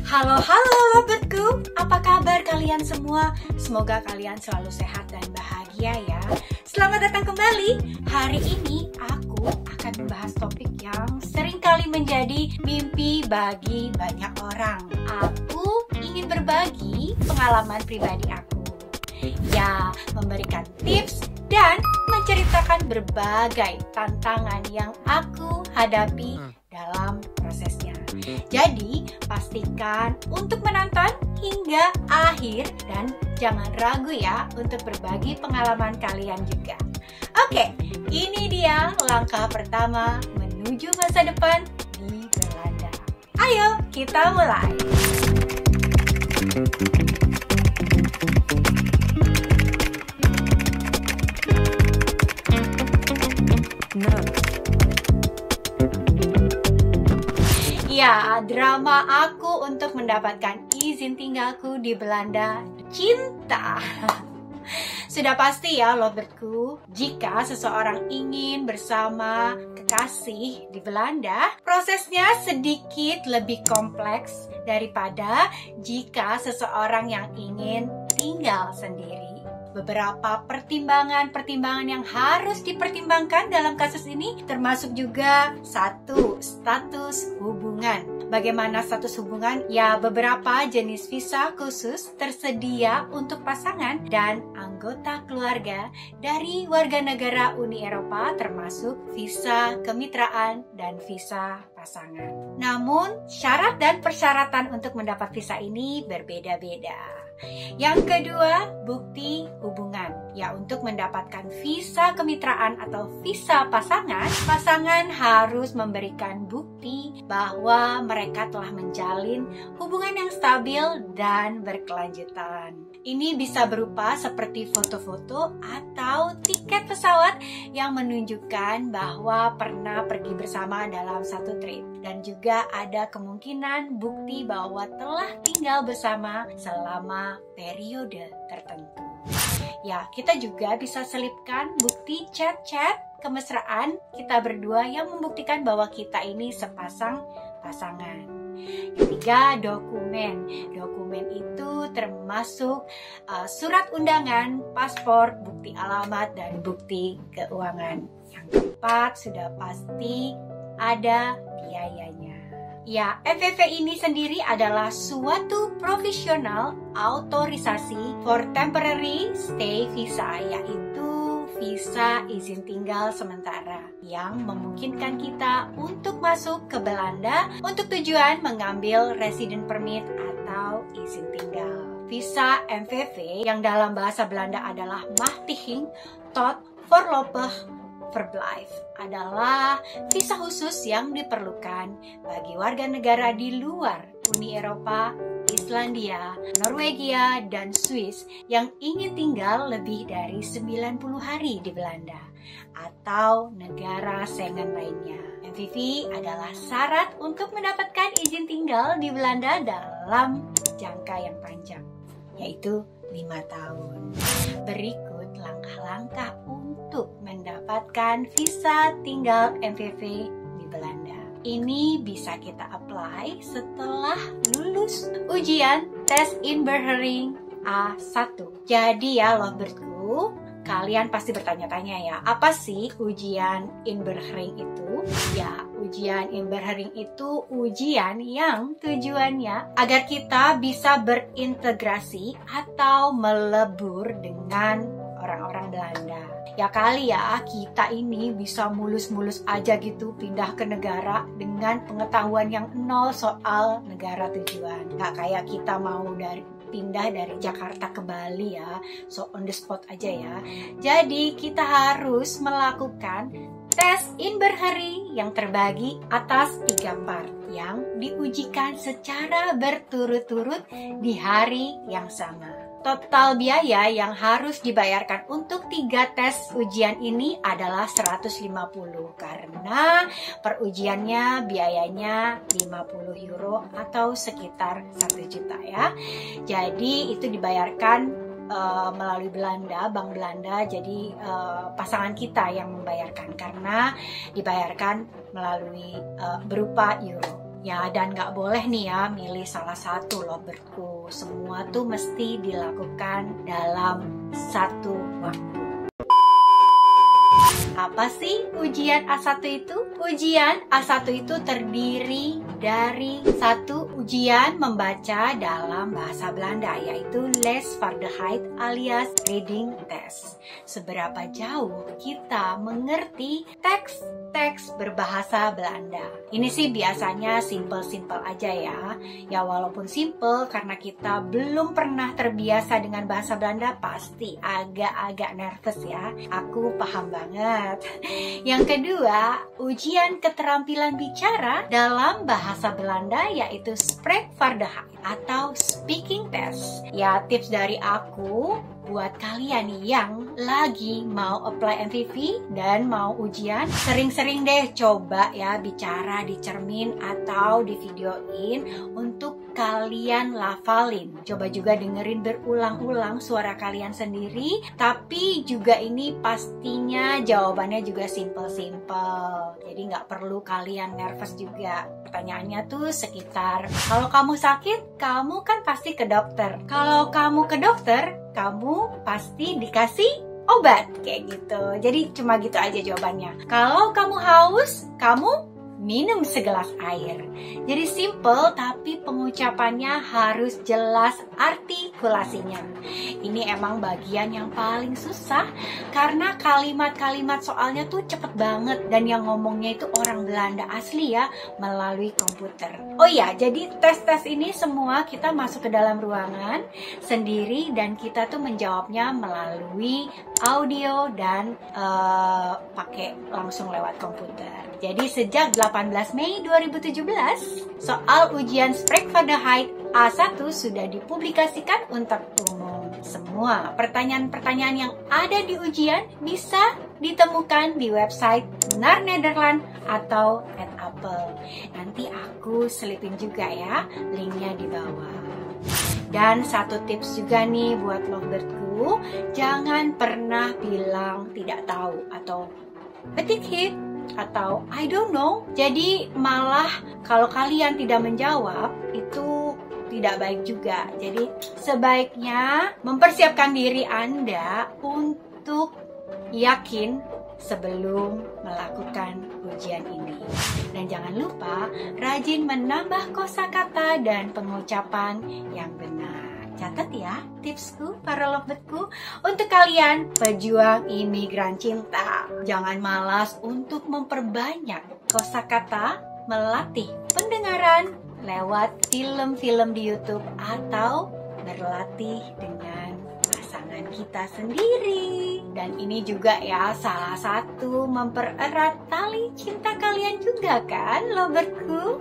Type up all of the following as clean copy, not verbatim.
Halo lobatku, apa kabar kalian semua? Semoga kalian selalu sehat dan bahagia ya. Selamat datang kembali. Hari ini aku akan membahas topik yang sering kali menjadi mimpi bagi banyak orang. Aku ingin berbagi pengalaman pribadi aku. Ya, memberikan tips dan menceritakan berbagai tantangan yang aku hadapi dalam prosesnya. Jadi, pastikan untuk menonton hingga akhir dan jangan ragu ya untuk berbagi pengalaman kalian juga. Oke, ini dia langkah pertama menuju masa depan di Belanda. Ayo, kita mulai. Ya, drama aku untuk mendapatkan izin tinggalku di Belanda, cinta. Sudah pasti ya lobatku, jika seseorang ingin bersama kekasih di Belanda, prosesnya sedikit lebih kompleks daripada jika seseorang yang ingin tinggal sendiri. Beberapa pertimbangan yang harus dipertimbangkan dalam kasus ini termasuk juga satu, status hubungan. Bagaimana status hubungan? Ya, beberapa jenis visa khusus tersedia untuk pasangan dan anggota keluarga dari warga negara Uni Eropa termasuk visa kemitraan dan visa pasangan. Namun, syarat dan persyaratan untuk mendapat visa ini berbeda-beda. Yang kedua, bukti hubungan. Ya, untuk mendapatkan visa kemitraan atau visa pasangan, pasangan harus memberikan bukti bahwa mereka telah menjalin hubungan yang stabil dan berkelanjutan. Ini bisa berupa seperti foto-foto atau tiket pesawat yang menunjukkan bahwa pernah pergi bersama dalam satu trip. Dan juga ada kemungkinan bukti bahwa telah tinggal bersama selama periode tertentu. Ya, kita juga bisa selipkan bukti chat-chat kemesraan kita berdua yang membuktikan bahwa kita ini sepasang pasangan. Ketiga, dokumen. Dokumen itu termasuk surat undangan, paspor, bukti alamat, dan bukti keuangan. Yang keempat, sudah pasti ada biayanya. Ya, FVV ini sendiri adalah suatu profesional autorisasi for temporary stay visa, yaitu visa izin tinggal sementara yang memungkinkan kita untuk masuk ke Belanda untuk tujuan mengambil resident permit atau izin tinggal. Visa MVV yang dalam bahasa Belanda adalah Machtiging tot Voorlopig Verblijf adalah visa khusus yang diperlukan bagi warga negara di luar Uni Eropa, Islandia, Norwegia, dan Swiss yang ingin tinggal lebih dari 90 hari di Belanda atau negara Schengen lainnya. MVV adalah syarat untuk mendapatkan izin tinggal di Belanda dalam jangka yang panjang, yaitu 5 tahun. Berikut langkah-langkah untuk mendapatkan visa tinggal MVV di Belanda. Ini bisa kita apply setelah lulus ujian tes inburgering A1. Jadi ya lobatku, kalian pasti bertanya-tanya ya, apa sih ujian inburgering itu? Ya, ujian inburgering itu ujian yang tujuannya agar kita bisa berintegrasi atau melebur dengan orang-orang Belanda. Ya kali ya, kita ini bisa mulus-mulus aja gitu pindah ke negara dengan pengetahuan yang nol soal negara tujuan. Gak kayak kita mau pindah dari Jakarta ke Bali ya, so on the spot aja ya. Jadi kita harus melakukan tes inburgering yang terbagi atas 3 part yang diujikan secara berturut-turut di hari yang sama. Total biaya yang harus dibayarkan untuk 3 tes ujian ini adalah 150 karena per ujiannya biayanya 50 euro atau sekitar 1 juta ya. Jadi itu dibayarkan melalui Belanda, Bank Belanda, jadi pasangan kita yang membayarkan karena dibayarkan melalui berupa euro. Ya, dan nggak boleh nih ya milih salah satu lovebird-ku. Semua tuh mesti dilakukan dalam satu waktu. Apa sih ujian A1 itu? Ujian A1 itu terdiri dari satu ujian membaca dalam bahasa Belanda, yaitu leesvaardigheid alias reading test. Seberapa jauh kita mengerti teks berbahasa Belanda. Ini sih biasanya simple-simple aja ya. Ya walaupun simple karena kita belum pernah terbiasa dengan bahasa Belanda, pasti agak-agak nervous ya. Aku paham banget. Yang kedua, ujian keterampilan bicara dalam bahasa Belanda yaitu spreekvaardigheid atau speaking test. Ya, tips dari aku buat kalian nih yang lagi mau apply MVV dan mau ujian, sering-sering deh coba ya bicara di cermin atau di videoin untuk kalian lafalin. Coba juga dengerin berulang-ulang suara kalian sendiri, tapi juga ini pastinya jawabannya juga simple-simple. Jadi nggak perlu kalian nervous juga. Pertanyaannya tuh sekitar, kalau kamu sakit, kamu kan pasti ke dokter. Kalau kamu ke dokter, kamu pasti dikasih obat, kayak gitu. Jadi cuma gitu aja jawabannya. Kalau kamu haus, kamu minum segelas air. Jadi simple tapi pengucapannya harus jelas artikulasinya. Ini emang bagian yang paling susah karena kalimat-kalimat soalnya tuh cepet banget dan yang ngomongnya itu orang Belanda asli ya melalui komputer. Oh ya, jadi tes-tes ini semua kita masuk ke dalam ruangan sendiri dan kita tuh menjawabnya melalui audio dan pakai langsung lewat komputer. Jadi sejak 18 Mei 2017, soal ujian spreekvaardigheid A1 sudah dipublikasikan untuk umum. Semua pertanyaan-pertanyaan yang ada di ujian bisa ditemukan di website NAR Nederland atau @apple. Nanti aku selipin juga ya linknya di bawah. Dan satu tips juga nih buat lovebird-ku, jangan pernah bilang tidak tahu atau betik atau I don't know. Jadi malah kalau kalian tidak menjawab itu tidak baik juga. Jadi sebaiknya mempersiapkan diri Anda untuk yakin sebelum melakukan ujian ini. Dan jangan lupa rajin menambah kosakata dan pengucapan yang benar. Catat ya tipsku para lovebird-ku untuk kalian pejuang imigran cinta. Jangan malas untuk memperbanyak kosakata, melatih pendengaran lewat film-film di YouTube atau berlatih dengan pasangan kita sendiri. Dan ini juga ya salah satu mempererat tali cinta kalian juga kan lovebird-ku.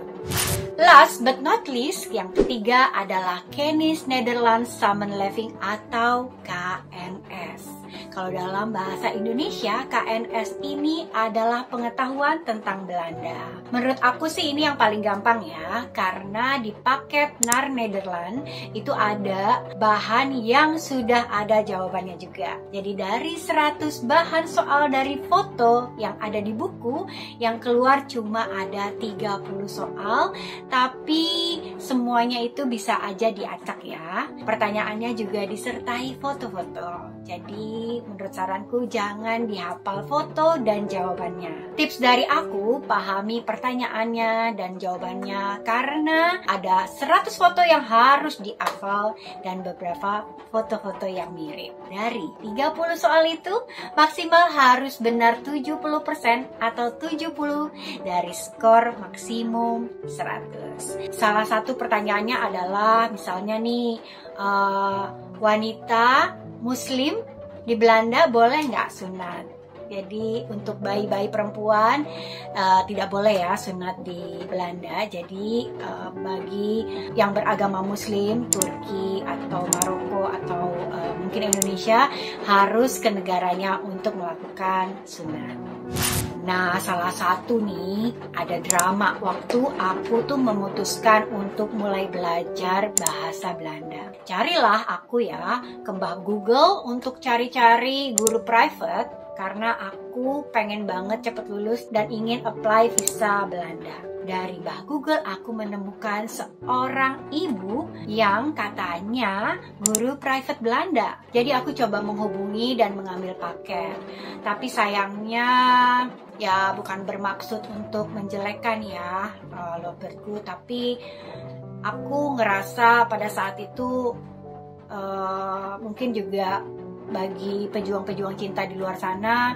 Last but not least, yang ketiga adalah Kennis Nederlands Samenleving atau KNS. Kalau dalam bahasa Indonesia, KNS ini adalah pengetahuan tentang Belanda. Menurut aku sih ini yang paling gampang ya, karena di paket NAR Nederland itu ada bahan yang sudah ada jawabannya juga. Jadi dari 100 bahan soal dari foto yang ada di buku, yang keluar cuma ada 30 soal, tapi semuanya itu bisa aja diacak ya. Pertanyaannya juga disertai foto-foto. Jadi menurut saranku jangan dihafal foto dan jawabannya. Tips dari aku, pahami pertanyaannya dan jawabannya karena ada 100 foto yang harus dihafal dan beberapa foto-foto yang mirip. Dari 30 soal itu maksimal harus benar 70% atau 70 dari skor maksimum 100. Salah satu pertanyaannya adalah misalnya nih, wanita muslim di Belanda boleh nggak sunat? Jadi untuk bayi-bayi perempuan tidak boleh ya sunat di Belanda. Jadi bagi yang beragama muslim, Turki atau Maroko atau mungkin Indonesia harus ke negaranya untuk melakukan sunat. Nah, salah satu nih ada drama waktu aku tuh memutuskan untuk mulai belajar bahasa Belanda. Carilah aku ya ke Mbah Google untuk cari-cari guru private karena aku pengen banget cepet lulus dan ingin apply visa Belanda. dari Mbah Google aku menemukan seorang ibu yang katanya guru private Belanda. Jadi aku coba menghubungi dan mengambil paket. Tapi sayangnya ya bukan bermaksud untuk menjelekkan ya loverku, tapi aku ngerasa pada saat itu mungkin juga bagi pejuang-pejuang cinta di luar sana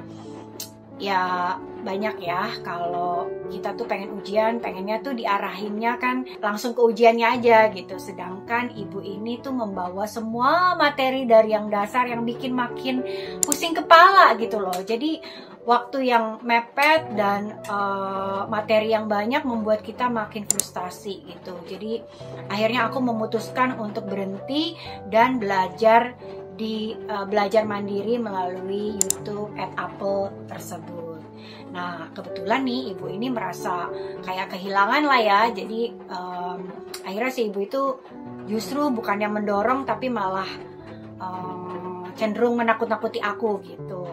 ya banyak ya, kalau kita tuh pengen ujian, pengennya tuh diarahinnya kan langsung ke ujiannya aja gitu. Sedangkan ibu ini tuh membawa semua materi dari yang dasar yang bikin makin pusing kepala gitu loh. Jadi waktu yang mepet dan materi yang banyak membuat kita makin frustasi gitu. Jadi akhirnya aku memutuskan untuk berhenti dan belajar mandiri melalui YouTube @apple tersebut. Nah kebetulan nih ibu ini merasa kayak kehilangan lah ya. Jadi akhirnya si ibu itu justru bukannya mendorong tapi malah cenderung menakut-nakuti aku gitu.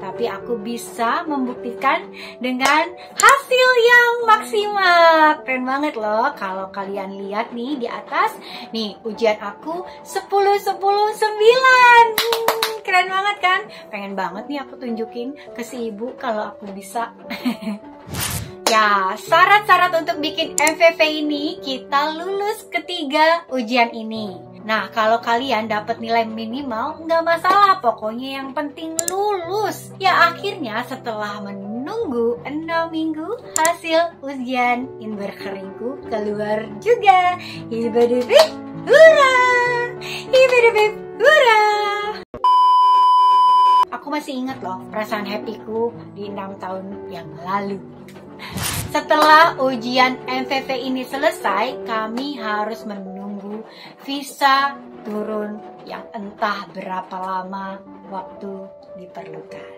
Tapi aku bisa membuktikan dengan hasil yang maksimal. Keren banget loh kalau kalian lihat nih di atas. Nih ujian aku 10-10-9. Keren banget kan? Pengen banget nih aku tunjukin ke si ibu kalau aku bisa. Ya, syarat-syarat untuk bikin MVV ini kita lulus ketiga ujian ini. Nah, kalau kalian dapat nilai minimal, nggak masalah. Pokoknya yang penting lulus. Ya, akhirnya setelah menunggu 6 minggu, hasil ujian Inberkeringku keluar juga. Hibadibib, hurra! Hibadibib, hurra! Aku masih ingat loh perasaan happyku di 6 tahun yang lalu. Setelah ujian MVV ini selesai, kami harus menunggu visa turun yang entah berapa lama waktu diperlukan.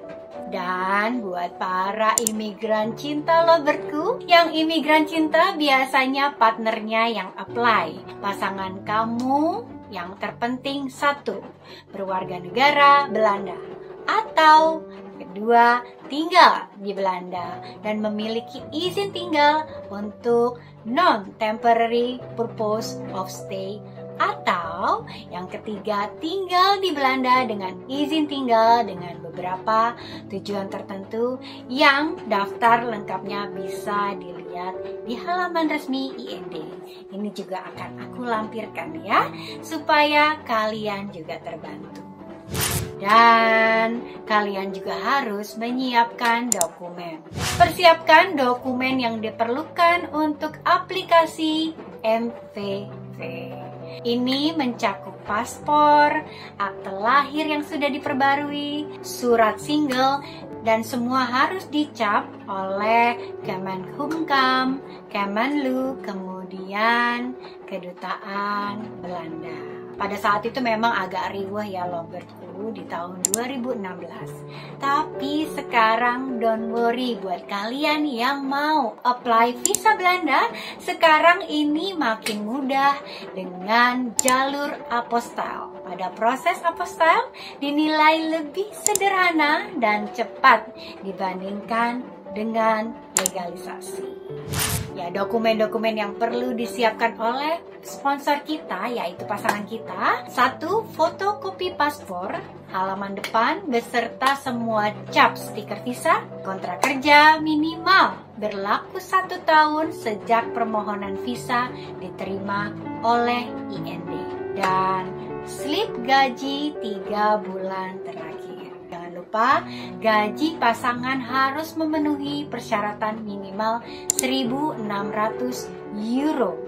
Dan buat para imigran cinta loverku, yang imigran cinta biasanya partnernya yang apply. Pasangan kamu yang terpenting satu, berwarga negara Belanda. Atau kedua, tinggal di Belanda dan memiliki izin tinggal untuk non-temporary purpose of stay. Atau yang ketiga, tinggal di Belanda dengan izin tinggal dengan beberapa tujuan tertentu yang daftar lengkapnya bisa dilihat di halaman resmi IND. Ini juga akan aku lampirkan ya, supaya kalian juga terbantu. Dan kalian juga harus menyiapkan dokumen. Persiapkan dokumen yang diperlukan untuk aplikasi MVV. Ini mencakup paspor, akte lahir yang sudah diperbarui, surat single, dan semua harus dicap oleh Kemenkumham, Kemenlu, kemudian Kedutaan Belanda. Pada saat itu memang agak riuh ya loverku di tahun 2016. Tapi sekarang don't worry buat kalian yang mau apply visa Belanda. Sekarang ini makin mudah dengan jalur apostil. Pada proses apostil dinilai lebih sederhana dan cepat dibandingkan dengan legalisasi. Ya, dokumen-dokumen yang perlu disiapkan oleh sponsor kita, yaitu pasangan kita. 1. Fotokopi paspor, halaman depan, beserta semua cap stiker visa. Kontrak kerja minimal berlaku 1 tahun sejak permohonan visa diterima oleh IND. Dan slip gaji 3 bulan terakhir. Jangan lupa, gaji pasangan harus memenuhi persyaratan minimal 1.600 euro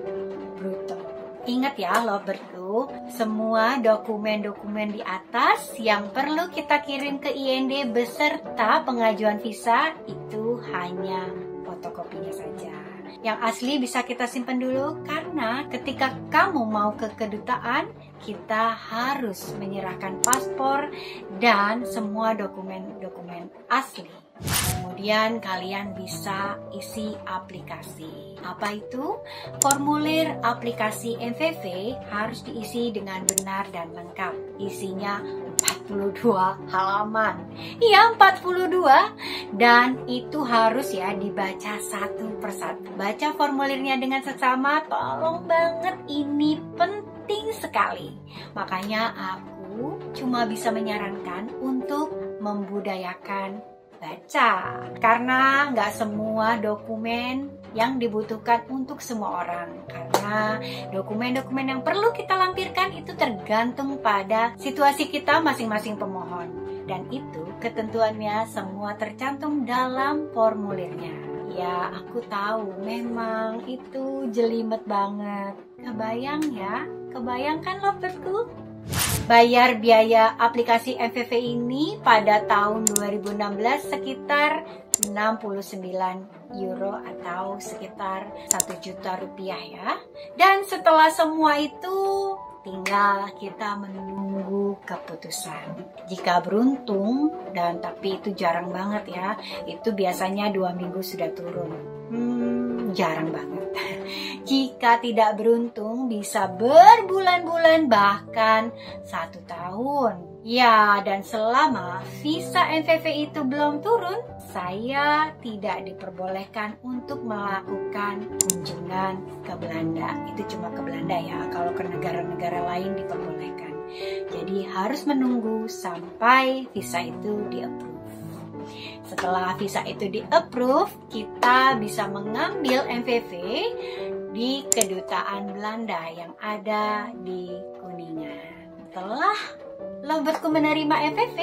bruto. Ingat ya loverku, semua dokumen-dokumen di atas yang perlu kita kirim ke IND beserta pengajuan visa itu hanya fotokopinya saja. Yang asli bisa kita simpan dulu karena ketika kamu mau ke kedutaan, kita harus menyerahkan paspor dan semua dokumen-dokumen asli. Kemudian kalian bisa isi aplikasi. Apa itu? Formulir aplikasi MVV harus diisi dengan benar dan lengkap. Isinya 42 halaman. Iya, 42. Dan itu harus ya dibaca satu persatu. Baca formulirnya dengan seksama, tolong banget, ini penting sekali. Makanya aku cuma bisa menyarankan untuk membudayakan baca, karena nggak semua dokumen yang dibutuhkan untuk semua orang, karena dokumen-dokumen yang perlu kita lampirkan itu tergantung pada situasi kita masing-masing pemohon, dan itu ketentuannya semua tercantum dalam formulirnya. Ya, aku tahu memang itu jelimet banget. Kebayang ya? Kebayang kan lovebirdku? Bayar biaya aplikasi MVV ini pada tahun 2016 sekitar 69 euro atau sekitar 1 juta rupiah ya. Dan setelah semua itu tinggal kita menunggu keputusan. Jika beruntung, dan tapi itu jarang banget ya, itu biasanya 2 minggu sudah turun. Jarang banget. Jika tidak beruntung bisa berbulan-bulan bahkan 1 tahun. Ya, dan selama visa MVV itu belum turun, saya tidak diperbolehkan untuk melakukan kunjungan ke Belanda. Itu cuma ke Belanda ya, kalau ke negara-negara lain diperbolehkan. Jadi harus menunggu sampai visa itu di-approve. Setelah visa itu di-approve, kita bisa mengambil MVV di kedutaan Belanda yang ada di Kuningan. Setelah lovebirdku menerima MVV,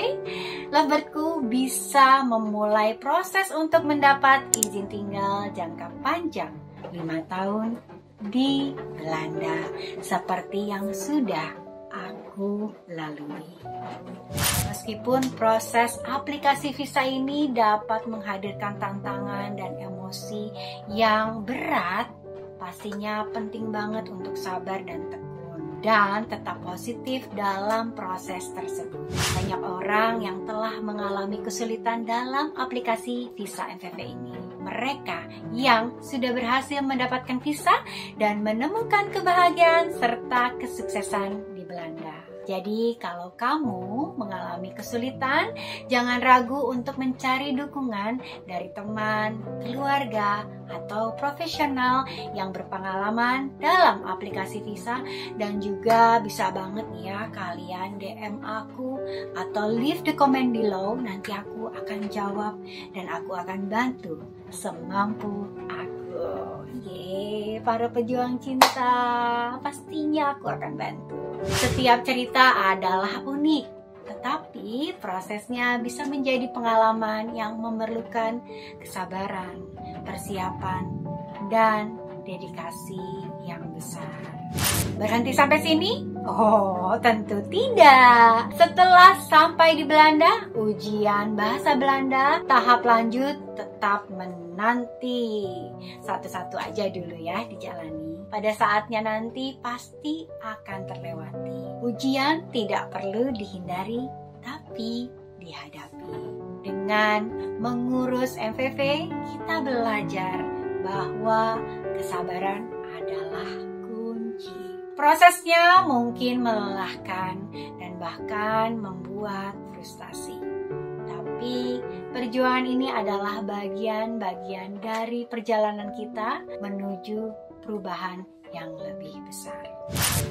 lovebirdku bisa memulai proses untuk mendapat izin tinggal jangka panjang 5 tahun di Belanda, seperti yang sudah aku lalui. Meskipun proses aplikasi visa ini dapat menghadirkan tantangan dan emosi yang berat, pastinya penting banget untuk sabar dan tekun dan tetap positif dalam proses tersebut. Banyak orang yang telah mengalami kesulitan dalam aplikasi visa MVV ini. Mereka yang sudah berhasil mendapatkan visa dan menemukan kebahagiaan serta kesuksesan di Belanda. Jadi kalau kamu mengalami kesulitan, jangan ragu untuk mencari dukungan dari teman, keluarga, atau profesional yang berpengalaman dalam aplikasi visa. Dan juga bisa banget nih ya kalian DM aku atau leave the comment below. Nanti aku akan jawab dan aku akan bantu semampu aku. Yeay, para pejuang cinta, pastinya aku akan bantu. Setiap cerita adalah unik, tetapi prosesnya bisa menjadi pengalaman yang memerlukan kesabaran, persiapan, dan dedikasi yang besar. Berhenti sampai sini? Oh, tentu tidak. Setelah sampai di Belanda, ujian bahasa Belanda tahap lanjut tetap menanti. Satu-satu aja dulu ya dijalani. Pada saatnya nanti pasti akan terlewati. Ujian tidak perlu dihindari, tapi dihadapi. Dengan mengurus MVV, kita belajar bahwa kesabaran adalah kunci. Prosesnya mungkin melelahkan dan bahkan membuat frustasi. Tapi perjuangan ini adalah bagian-bagian dari perjalanan kita menuju perubahan yang lebih besar.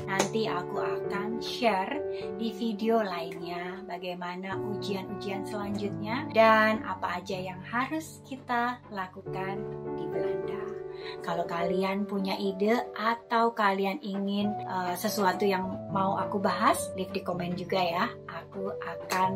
Nanti aku akan share di video lainnya bagaimana ujian-ujian selanjutnya dan apa aja yang harus kita lakukan di Belanda. Kalau kalian punya ide atau kalian ingin sesuatu yang mau aku bahas, leave di komen juga ya. Aku akan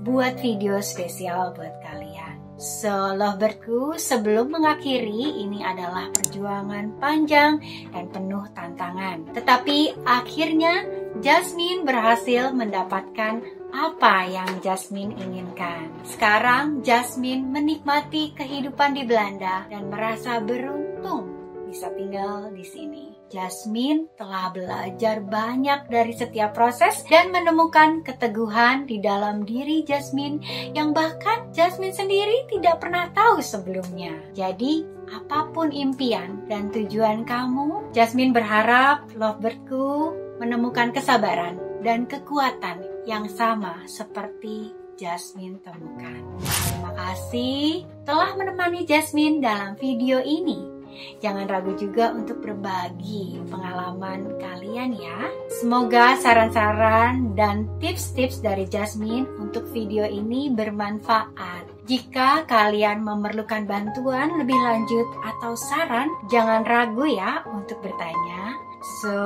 buat video spesial buat kalian. So, lovebirdku, sebelum mengakhiri, ini adalah perjuangan panjang dan penuh tantangan. Tetapi akhirnya Jasmine berhasil mendapatkan apa yang Jasmine inginkan. Sekarang Jasmine menikmati kehidupan di Belanda dan merasa beruntung bisa tinggal di sini. Jasmine telah belajar banyak dari setiap proses dan menemukan keteguhan di dalam diri Jasmine yang bahkan Jasmine sendiri tidak pernah tahu sebelumnya. Jadi, apapun impian dan tujuan kamu, Jasmine berharap Lovebirdku menemukan kesabaran dan kekuatan yang sama seperti Jasmine temukan. Terima kasih telah menemani Jasmine dalam video ini. Jangan ragu juga untuk berbagi pengalaman kalian ya. Semoga saran-saran dan tips-tips dari Jasmine untuk video ini bermanfaat. Jika kalian memerlukan bantuan lebih lanjut atau saran, jangan ragu ya untuk bertanya. So,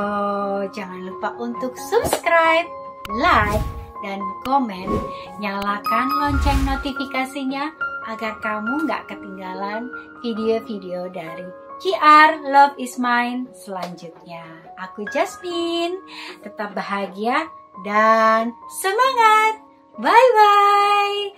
jangan lupa untuk subscribe, like, dan komen. Nyalakan lonceng notifikasinya agar kamu nggak ketinggalan video-video dari JR Love is Mine selanjutnya. Aku Jasmine, tetap bahagia dan semangat. Bye-bye.